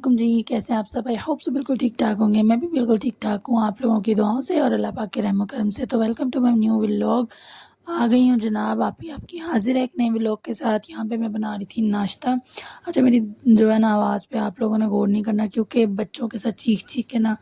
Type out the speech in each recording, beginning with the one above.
علیکم جی، کیسے ہیں آپ سب؟ آئی ہوپ سے بالکل ٹھیک ٹھاک ہوں گے۔ میں بھی بالکل ٹھیک ٹھاک ہوں آپ لوگوں کی دعاؤں سے اور اللہ پاک کے رحم و کرم سے۔ تو welcome to my new vlog. آ گئی ہوں جناب آپ کی حاضر ہے ایک نئے ولاگ کے ساتھ۔ یہاں پہ میں بنا رہی تھی ناشتہ۔ اچھا میری جو ہے نا آواز پہ آپ لوگوں نے غور نہیں کرنا، کیونکہ بچوں کے ساتھ چیخ چیخ کے نا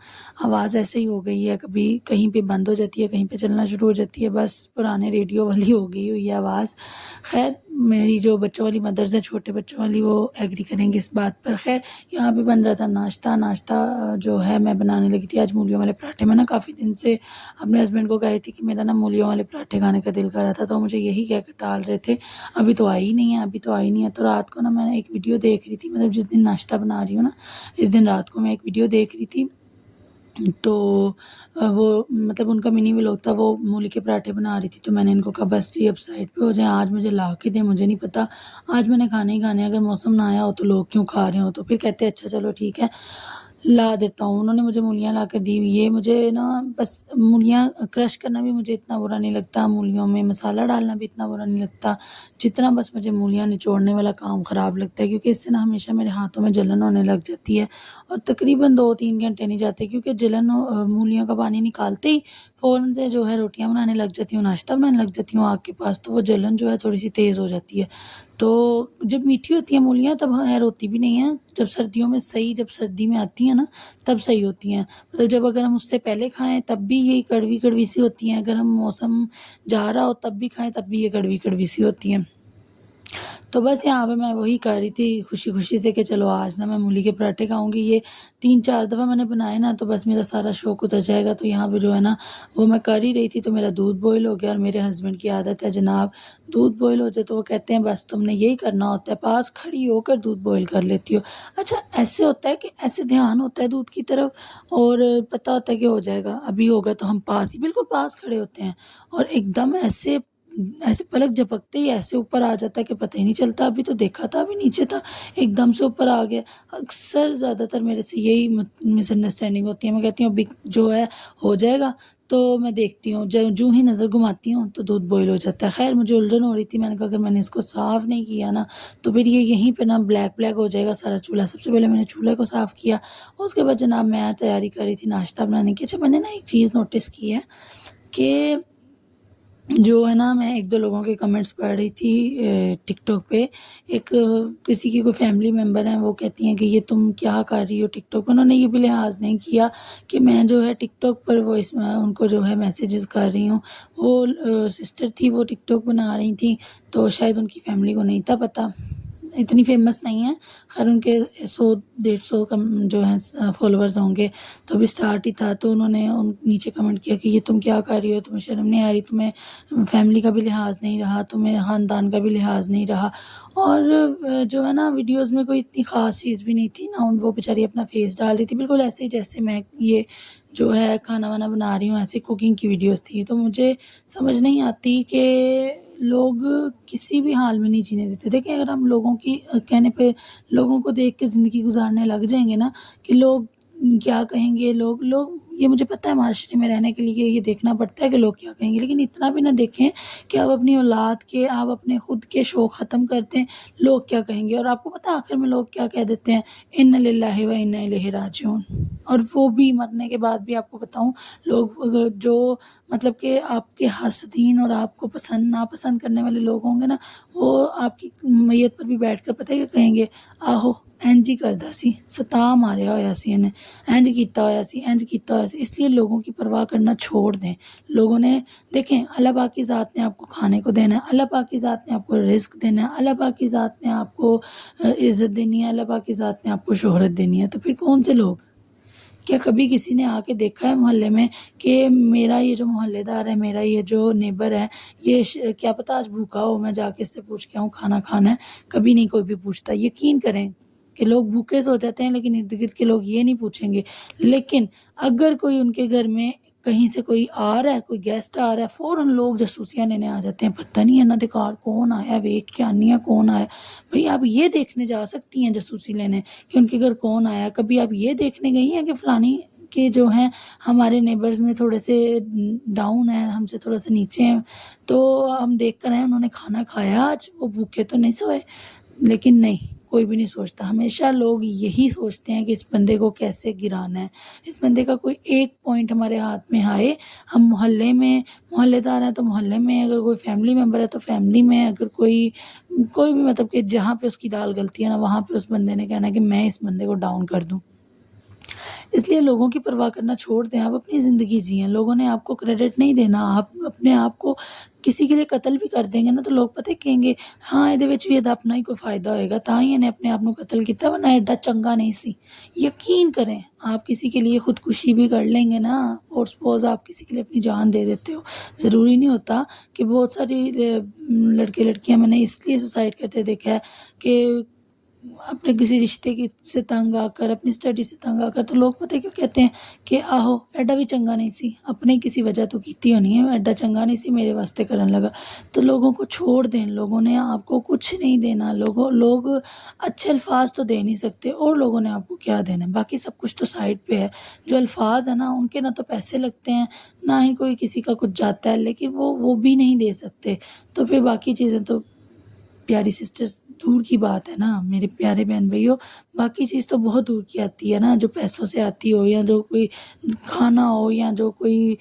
آواز ایسے ہی ہو گئی ہے، کبھی کہیں پہ بند ہو جاتی ہے، کہیں پہ چلنا شروع ہو جاتی ہے، بس پرانے ریڈیو والی ہو گئی ہوئی ہے آواز۔ خیر میری جو بچوں والی مدرس ہے، چھوٹے بچوں والی، وہ ایگری کریں گے اس بات پر۔ خیر یہاں پہ بن رہا تھا ناشتہ جو ہے میں بنانے لگی تھی آج مولیوں والے پراٹھے۔ میں نا کافی دن سے اپنے ہسبینڈ کو کہہ رہی تھی کہ میرا نا مولیوں والے پراٹھے کھانے کا دل کر رہا تھا، تو مجھے یہی کہہ کر ٹال رہے تھے ابھی تو آئی نہیں ہے۔ تو رات کو نا میں نے ایک ویڈیو دیکھ رہی تھی، مطلب جس دن ناشتہ بنا رہی ہوں نا اس دن رات کو میں ایک ویڈیو دیکھ رہی تھی، تو وہ مطلب ان کا منی ولاگ تھا، وہ مولی کے پراٹھے بنا رہی تھی۔ تو میں نے ان کو کہا بس جی اب سائڈ پہ ہو جائیں، آج مجھے لا کے دیں، مجھے نہیں پتہ آج میں نے کھانے ہی کھانے ہیں، اگر موسم نہ آیا ہو تو لوگ کیوں کھا رہے ہو۔ تو پھر کہتے ہیں اچھا چلو ٹھیک ہے لا دیتا ہوں۔ انہوں نے مجھے مولیاں لا کر دی ہوئی ہے۔ مجھے نا بس مولیاں کرش کرنا بھی مجھے اتنا برا نہیں لگتا، مولیوں میں مسالہ ڈالنا بھی اتنا برا نہیں لگتا، جتنا بس مجھے مولیاں نچوڑنے والا کام خراب لگتا ہے، کیونکہ اس سے نا ہمیشہ میرے ہاتھوں میں جلن ہونے لگ جاتی ہے اور تقریباً 2-3 گھنٹے نہیں جاتے، کیونکہ مولیوں کا پانی نکالتے ہی فوراً سے جو ہے روٹیاں بنانے لگ جاتی ہوں، ناشتہ بنانے لگ جاتی ہوں آگ کے پاس، تو وہ جلن جو ہے تھوڑی سی تیز ہو جاتی ہے۔ تو جب میٹھی ہوتی ہیں مولیاں تب خیر ہوتی بھی نہیں ہیں، جب سردیوں میں صحیح، جب سردی میں آتی ہیں نا تب صحیح ہوتی ہیں، مطلب جب اگر ہم اس سے پہلے کھائیں تب بھی یہی کڑوی کڑوی سی ہوتی ہیں، اگر ہم موسم جا رہا ہو تب بھی کھائیں تب بھی یہ کڑوی کڑوی سی ہوتی ہیں۔ تو بس یہاں پہ میں وہی کر رہی تھی خوشی خوشی سے کہ چلو آج نا میں مولی کے پراٹھے کھاؤں گی۔ یہ 3-4 دفعہ میں نے بنائے نا تو بس میرا سارا شوق اتر جائے گا۔ تو یہاں پہ جو ہے نا وہ میں کر ہی رہی تھی تو میرا دودھ بوائل ہو گیا، اور میرے ہسبینڈ کی عادت ہے جناب دودھ بوائل ہوتے تو وہ کہتے ہیں بس تم نے یہی کرنا ہوتا ہے، پاس کھڑی ہو کر دودھ بوائل کر لیتی ہو۔ اچھا ایسے ہوتا ہے کہ ایسے دھیان ہوتا ہے دودھ کی طرف اور پتہ ہوتا ہے کہ ہو جائے گا ابھی ہوگا، تو ہم پاس ہی بالکل پاس کھڑے ہوتے ہیں اور ایک دم ایسے پلک جھپکتے ہی ایسے اوپر آ جاتا ہے کہ پتہ ہی نہیں چلتا، ابھی تو دیکھا تھا ابھی نیچے تھا، ایک دم سے اوپر آ گیا۔ اکثر زیادہ تر میرے سے یہی مس انڈرسٹینڈنگ ہوتی ہے، میں کہتی ہوں ابھی جو ہے ہو جائے گا، تو میں دیکھتی ہوں جو ہی نظر گھماتی ہوں تو دودھ بوائل ہو جاتا ہے۔ خیر مجھے الجھن ہو رہی تھی، میں نے کہا اگر میں نے اس کو صاف نہیں کیا نا تو پھر یہ یہیں پہ نا بلیک بلیک ہو جائے گا سارا چولہا۔ سب سے پہلے میں نے چولہے کو صاف کیا، اس کے بعد جناب میں تیاری کر رہی تھی ناشتہ بنانے کی۔ اچھا میں نے نا ایک چیز نوٹس کی ہے کہ جو ہے نا میں 1-2 لوگوں کے کمنٹس پڑھ رہی تھی ٹک ٹاک پہ، ایک کسی کی کوئی فیملی ممبر ہیں، وہ کہتی ہیں کہ یہ تم کیا کر رہی ہو ٹک ٹاک پہ۔ انہوں نے یہ بھی لحاظ نہیں کیا کہ میں جو ہے ٹک ٹاک پر ان کو جو ہے میسیجز کر رہی ہوں۔ وہ سسٹر تھی، وہ ٹک ٹاک بنا رہی تھیں، تو شاید ان کی فیملی کو نہیں تھا پتہ، اتنی فیمس نہیں ہے، خیر ان کے 100-150 جو ہیں فالوورز ہوں گے، تو ابھی سٹارٹ ہی تھا۔ تو انہوں نے نیچے کمنٹ کیا کہ یہ تم کیا کر رہی ہو، تمہیں شرم نہیں آ رہی، تمہیں فیملی کا بھی لحاظ نہیں رہا، تمہیں خاندان کا بھی لحاظ نہیں رہا۔ اور جو ہے نا ویڈیوز میں کوئی اتنی خاص چیز بھی نہیں تھی نا، وہ بیچاری اپنا فیس ڈال رہی تھی بالکل ایسے ہی جیسے میں یہ جو ہے کھانا وانا بنا رہی ہوں، ایسے کوکنگ کی ویڈیوز تھی۔ تو مجھے سمجھ نہیں آتی کہ لوگ کسی بھی حال میں نہیں جینے دیتے۔ دیکھیں اگر ہم لوگوں کی کہنے پہ لوگوں کو دیکھ کے زندگی گزارنے لگ جائیں گے نا کہ لوگ کیا کہیں گے، لوگ یہ مجھے پتہ ہے معاشرے میں رہنے کے لیے یہ دیکھنا پڑتا ہے کہ لوگ کیا کہیں گے، لیکن اتنا بھی نہ دیکھیں کہ آپ اپنی اولاد کے، آپ اپنے خود کے شوق ختم کرتے ہیں لوگ کیا کہیں گے۔ اور آپ کو پتہ ہے آخر میں لوگ کیا کہہ دیتے ہیں، ان للہ و انا الیہ راجعون۔ اور وہ بھی مرنے کے بعد بھی آپ کو بتاؤں لوگ جو مطلب کہ آپ کے حاسدین اور آپ کو ناپسند کرنے والے لوگ ہوں گے نا، وہ آپ کی میت پر بھی بیٹھ کر پتہ ہے کیا کہیں گے، آہو اینج ہی کردا سی، ستا ماریا ہویا سی انہیں، اینج کیتا ہویا سی۔ اس لیے لوگوں کی پرواہ کرنا چھوڑ دیں۔ لوگوں نے دیکھیں اللہ پاک کی ذات نے آپ کو کھانے کو دینا ہے، اللہ پاک کی ذات نے آپ کو رزق دینا ہے، اللہ پاک کی ذات نے آپ کو عزت دینی ہے، اللہ پاک کی ذات نے آپ کو شہرت دینی ہے، تو پھر کون سے لوگ؟ کیا کبھی کسی نے آ کے دیکھا ہے محلے میں کہ میرا یہ جو محلے دار ہے، میرا یہ جو نیبر ہے، یہ کیا پتہ آج بھوکا ہو، میں جا کے اس سے پوچھ کے آؤں کھانا کھانا ہے؟ کبھی نہیں کوئی بھی پوچھتا۔ یقین کریں کہ لوگ بھوکے سو جاتے ہیں لیکن ارد گرد کے لوگ یہ نہیں پوچھیں گے۔ لیکن اگر کوئی ان کے گھر میں کہیں سے کوئی آ رہا ہے، کوئی گیسٹ آ رہا ہے، فوراً لوگ جاسوسیاں لینے آ جاتے ہیں، پتہ نہیں ہے نا دکار کون آیا، ویک کے آنی ہے کون آیا۔ بھئی آپ یہ دیکھنے جا سکتی ہیں جاسوسی لینے کہ ان کے گھر کون آیا؟ کبھی آپ یہ دیکھنے گئی ہیں کہ فلانی کے جو ہیں ہمارے نیبرز میں تھوڑے سے ڈاؤن ہیں، ہم سے تھوڑا سا نیچے ہیں، تو ہم دیکھ کر آئے انہوں نے کھانا کھایا آج، وہ بھوکے تو نہیں سوئے؟ لیکن نہیں، کوئی بھی نہیں سوچتا. ہمیشہ لوگ یہی سوچتے ہیں کہ اس بندے کو کیسے گرانا ہے. اس بندے کا کوئی ایک پوائنٹ ہمارے ہاتھ میں آئے، ہم محلے دار ہیں تو محلے میں، اگر کوئی فیملی ممبر ہے تو فیملی میں، اگر کوئی بھی مطلب کہ جہاں پہ اس کی دال گلتی ہے نا، وہاں پہ اس بندے نے کہنا ہے کہ میں اس بندے کو ڈاؤن کر دوں. اس لیے لوگوں کی پرواہ کرنا چھوڑ دیں، آپ اپنی زندگی جئیں. لوگوں نے آپ کو کریڈٹ نہیں دینا. آپ اپنے آپ کو کسی کے لیے قتل بھی کر دیں گے نا تو لوگ پتہ کہیں گے ہاں یہ بھی اپنا ہی کوئی فائدہ ہوئے گا تاں ہی انہیں اپنے آپ کو قتل کیتا، ورنہ ایڈا چنگا نہیں سی. یقین کریں آپ کسی کے لیے خودکشی بھی کر لیں گے نا، اور سپوز آپ کسی کے لیے اپنی جان دے دیتے ہو، ضروری نہیں ہوتا کہ بہت ساری لڑکے لڑکیاں میں نے اس لیے سوسائڈ کرتے دیکھا ہے کہ اپنے کسی رشتے سے تنگ آ کر، اپنی اسٹڈی سے تنگ آ کر، تو لوگ پتہ کیوں کہتے ہیں کہ آہو ایڈا بھی چنگا نہیں سی، اپنے کسی وجہ تو کیتی ہونی ہے، ایڈا چنگا نہیں سی میرے واسطے کرن لگا. تو لوگوں کو چھوڑ دیں. لوگوں نے آپ کو کچھ نہیں دینا. لوگ اچھے الفاظ تو دے نہیں سکتے، اور لوگوں نے آپ کو کیا دینا ہے؟ باقی سب کچھ تو سائڈ پہ ہے. جو الفاظ ہیں نا ان کے نہ تو پیسے لگتے ہیں، نہ ہی کوئی کسی کا کچھ جاتا ہے، لیکن وہ بھی نہیں دے سکتے. تو پھر باقی چیزیں تو پیاری سسٹرز دور کی بات ہے نا میرے پیارے بہن بھائیوں. باقی چیز تو بہت دور کی آتی ہے نا، جو پیسوں سے آتی ہو، یا جو کوئی کھانا ہو، یا جو کوئی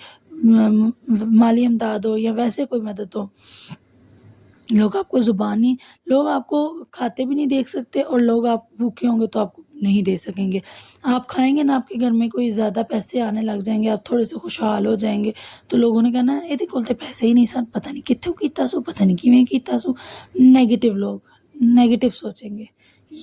مالی امداد ہو، یا ویسے کوئی مدد ہو. لوگ آپ کو لوگ آپ کو کھاتے بھی نہیں دیکھ سکتے، اور لوگ آپ بھوکے ہوں گے تو آپ کو نہیں دے سکیں گے. آپ کھائیں گے نا، آپ کے گھر میں کوئی زیادہ پیسے آنے لگ جائیں گے، آپ تھوڑے سے خوشحال ہو جائیں گے، تو لوگوں نے کہنا یہ کولتے پیسے ہی نہیں سن، پتہ نہیں کتوں کیتا سو، پتہ نہیں کیویں کیتا سو. لوگ نیگیٹو سوچیں گے،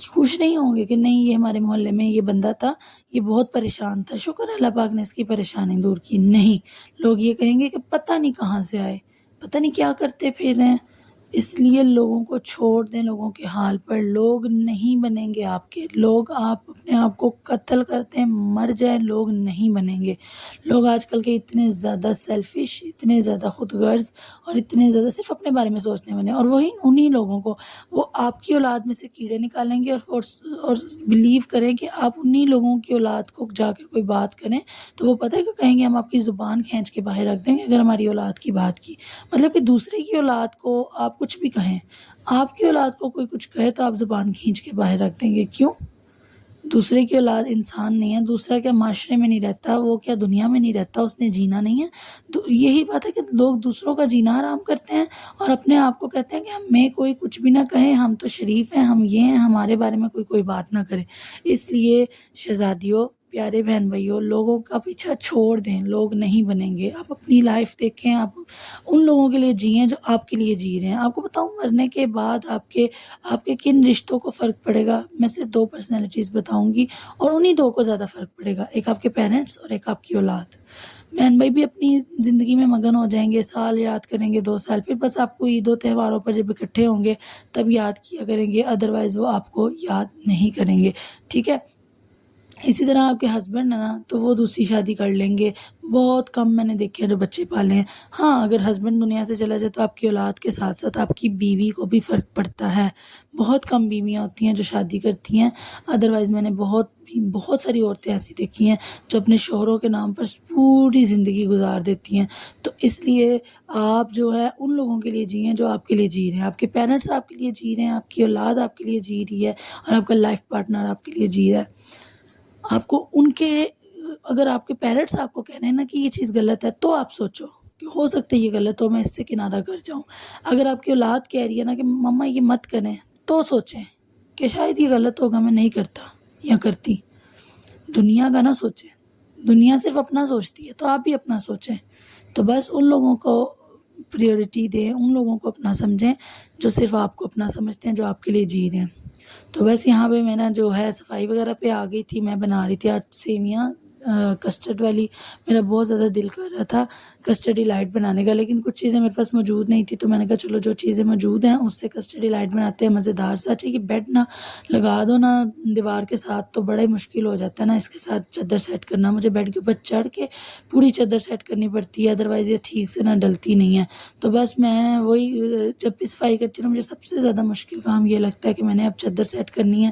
خوش نہیں ہوں گے کہ نہیں یہ ہمارے محلے میں یہ بندہ تھا، یہ بہت پریشان تھا، شکر ہے اللہ پاک نے اس کی پریشانی دور کی. نہیں، لوگ یہ کہیں گے کہ پتہ نہیں کہاں سے آئے، پتہ نہیں کیا کرتے پھر رہے ہیں. اس لیے لوگوں کو چھوڑ دیں لوگوں کے حال پر. لوگ نہیں بنیں گے آپ کے. لوگ آپ اپنے آپ کو قتل کرتے ہیں، مر جائیں، لوگ نہیں بنیں گے. لوگ آج کل کے اتنے زیادہ سیلفش، اتنے زیادہ خود غرض، اور اتنے زیادہ صرف اپنے بارے میں سوچنے والے ہیں. اور انہی لوگوں کو وہ آپ کی اولاد میں سے کیڑے نکالیں گے، اور بلیو کریں کہ آپ انہی لوگوں کی اولاد کو جا کر کوئی بات کریں تو وہ پتہ ہے کہ کہیں گے ہم آپ کی زبان کھینچ کے باہر رکھ دیں گے اگر ہماری اولاد کی بات کی. مطلب کہ دوسرے کی اولاد کو آپ کچھ بھی کہیں، آپ کی اولاد کو کوئی کچھ کہے تو آپ زبان کھینچ کے باہر رکھ دیں گے. کیوں؟ دوسرے کی اولاد انسان نہیں ہے. دوسرا کیا معاشرے میں نہیں رہتا، وہ کیا دنیا میں نہیں رہتا، اس نے جینا نہیں ہے؟ یہی بات ہے کہ لوگ دوسروں کا جینا حرام کرتے ہیں، اور اپنے آپ کو کہتے ہیں کہ ہمیں کوئی کچھ بھی نہ کہے، ہم تو شریف ہیں، ہم یہ ہیں، ہمارے بارے میں کوئی بات نہ کرے. اس لیے شہزادیوں، پیارے بہن بھائیوں، لوگوں کا پیچھا چھوڑ دیں. لوگ نہیں بنیں گے. آپ اپنی لائف دیکھیں، آپ ان لوگوں کے لیے جئیں جو آپ کے لیے جی رہے ہیں. آپ کو بتاؤں مرنے کے بعد آپ کے کن رشتوں کو فرق پڑے گا؟ میں صرف 2 پرسنالٹیز بتاؤں گی، اور انہی 2 کو زیادہ فرق پڑے گا. ایک آپ کے پیرنٹس، اور ایک آپ کی اولاد. بہن بھائی بھی اپنی زندگی میں مگن ہو جائیں گے، سال یاد کریں گے، 2 سال، پھر بس آپ کو عید و تہواروں پر جب اکٹھے ہوں گے تب یاد کیا کریں گے، ادروائز وہ آپ کو یاد نہیں کریں گے. ٹھیک ہے؟ اسی طرح آپ کے ہسبینڈ ہیں نا تو وہ دوسری شادی کر لیں گے. بہت کم میں نے دیکھے ہیں جو بچے پالے ہیں. ہاں، اگر ہسبینڈ دنیا سے چلا جائے تو آپ کی اولاد کے ساتھ ساتھ آپ کی بیوی کو بھی فرق پڑتا ہے. بہت کم بیویاں ہوتی ہیں جو شادی کرتی ہیں، ادروائز میں نے بہت ساری عورتیں ایسی دیکھی ہیں جو اپنے شوہروں کے نام پر پوری زندگی گزار دیتی ہیں. تو اس لیے آپ جو ہے ان لوگوں کے لیے جئیں جو آپ کے لیے جی رہے ہیں. آپ کے پیرنٹس آپ کے لیے جی رہے ہیں، آپ کی اولاد آپ کے لیے جی رہی ہے، اور آپ کا لائف پارٹنر آپ کے لیے جی رہا ہے. آپ کو اگر آپ کے پیرنٹس آپ کو کہہ رہے ہیں نا کہ یہ چیز غلط ہے، تو آپ سوچو کہ ہو سکتا ہے یہ غلط ہو، میں اس سے کنارہ کر جاؤں. اگر آپ کی اولاد کہہ رہی ہے نا کہ مما یہ مت کریں، تو سوچیں کہ شاید یہ غلط ہوگا، میں نہیں کرتا یا کرتی. دنیا کا نہ سوچیں. دنیا صرف اپنا سوچتی ہے، تو آپ بھی اپنا سوچیں. تو بس ان لوگوں کو پریورٹی دیں، ان لوگوں کو اپنا سمجھیں جو صرف آپ کو اپنا سمجھتے ہیں، جو آپ کے لیے جی رہے ہیں. تو بس یہاں پہ میں نا جو ہے صفائی وغیرہ پہ آ گئی تھی. میں بنا رہی تھی آج سیویاں کسٹرڈ والی. میرا بہت زیادہ دل کر رہا تھا کسٹرڈ ڈیلائٹ بنانے کا، لیکن کچھ چیزیں میرے پاس موجود نہیں تھی، تو میں نے کہا چلو جو چیزیں موجود ہیں اس سے کسٹرڈ ڈیلائٹ بناتے ہیں مزیدار سا. اچھا، یہ بیڈ نہ لگا دو نا دیوار کے ساتھ تو بڑا ہی مشکل ہو جاتا ہے نا اس کے ساتھ چادر سیٹ کرنا. مجھے بیڈ کے اوپر چڑھ کے پوری چادر سیٹ کرنی پڑتی ہے، ادروائز یہ ٹھیک سے نہ ڈلتی نہیں ہے. تو بس میں وہی جب بھی صفائی کرتی ہوں نا، مجھے سب سے زیادہ مشکل کام یہ لگتا ہے کہ میں نے اب چادر سیٹ کرنی ہے،